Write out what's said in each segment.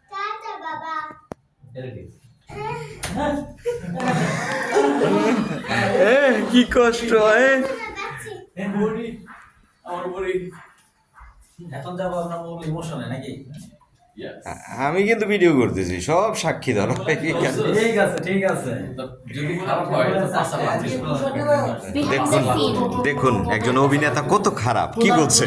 Tata বাবা। কি কষ্ট এখন যাবো আমরা মূল ইমোশনে নাকি? আমি কিন্তু ভিডিও করতেছি, সব সাক্ষী ধরো। ঠিক আছে ঠিক আছে। যদি খারাপ হয় দেখুন দেখুন একজন অভিনেতা কত খারাপ, কি বলছে?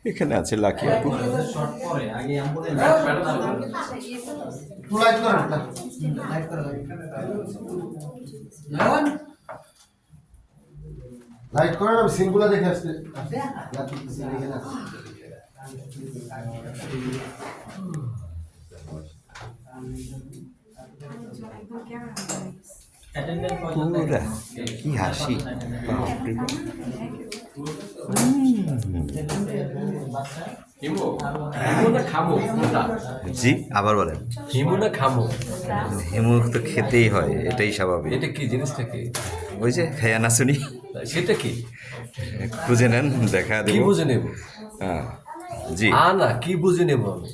এখানে আছে লাকি আপু। শর্ট পরে আগে লাইট করেন, আমি সিনগুলো দেখে আসতে। পুরা কি হাসি! জি আবার বলেন। হিমু না খামু? হিমু তো খেতেই হয়, এটাই স্বাভাবিক। এটা কি জিনিসটা কি? ওই যে খেয়া না শুনি, সেটা কি? খুঁজে নেন, দেখা কি দেব। বুঝে নেব? হ্যাঁ জি, না কি বুঝে নেব আমি?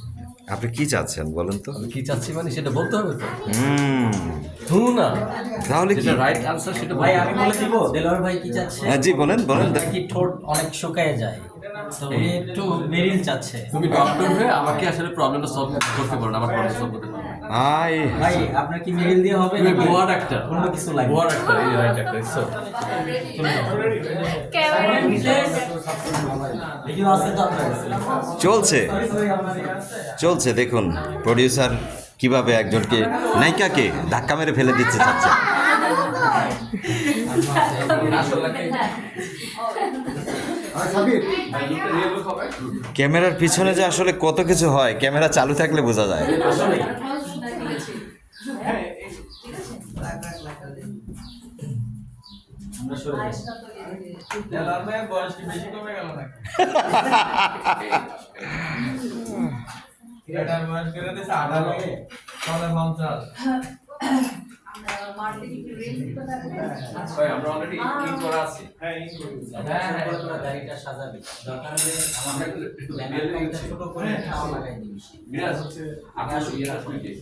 আপনি কি চাচ্ছেন বলেন তো? আমি কি চাচ্ছি মানে সেটা বলতে হবে তো। না তাহলে কি? যেটা রাইট আনসার সেটা ভাই বলতে আমি হবে। বলে দিব দেলোয়ার ভাই কি চাচ্ছে। হ্যাঁ জি বলেন বলেন। কি ঠোঁট অনেক শুকায় যায়, তো উনি একটু মেরিল চাচ্ছে। তুমি ডক্টর হয়ে আমাকে আসলে প্রবলেমটা সলভ করতে পারো না, আমার প্রবলেম সলভ করতে পারো না। ভাই আপনার কি মেরিল দিয়ে হবে তুমি নাকি গোয়া ডাক্তার, অন্য কিছু লাগবে? গোয়া ডাক্তার, এই রাইট ডাক্তার সো ভিডিও আছে তো আপনার কাছে? চলছে চলছে, দেখুন প্রডিউসার কিভাবে একজনকে নায়িকাকে ধাক্কা মেরে ফেলে দিচ্ছে চাচ্ছে। ক্যামেরার পিছনে যে আসলে কত কিছু হয়, ক্যামেরা চালু থাকলে বোঝা যায়। আমরা সরে যাই। ভাই আমরা অলরেডি ইন করা আছি। গাড়িটা সাজাবি, দরকার হলে আমাদের ব্যানারটা ছোট করে টাওয়ার লাগাই দিবি। মিরাজ আপনার ইয়ে আসলে কি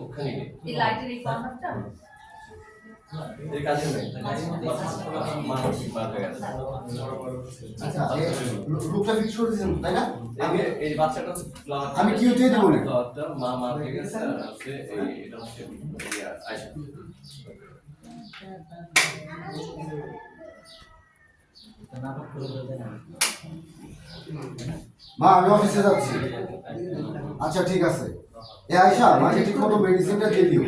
ওখানে এই লাইটের এই কর্নারটা এই কাছে নেই গাড়ির মধ্যে মানুষ বার হয়ে গেছে। আচ্ছা, রূপটা ফিক্স করে দিয়েছেন তাই না? এই বাচ্চাটা আমি কি উঠিয়ে দেবো না? ফ্লাওয়ারটা মা মা থেকে গেছে আর হচ্ছে এই এটা হচ্ছে আয়শা। নাটক করে দেবেন। মা আমি অফিসে যাচ্ছি। আচ্ছা ঠিক আছে। এ আয়শা, মাকে ঠিক মতো মেডিসিনটা দিয়ে দিও।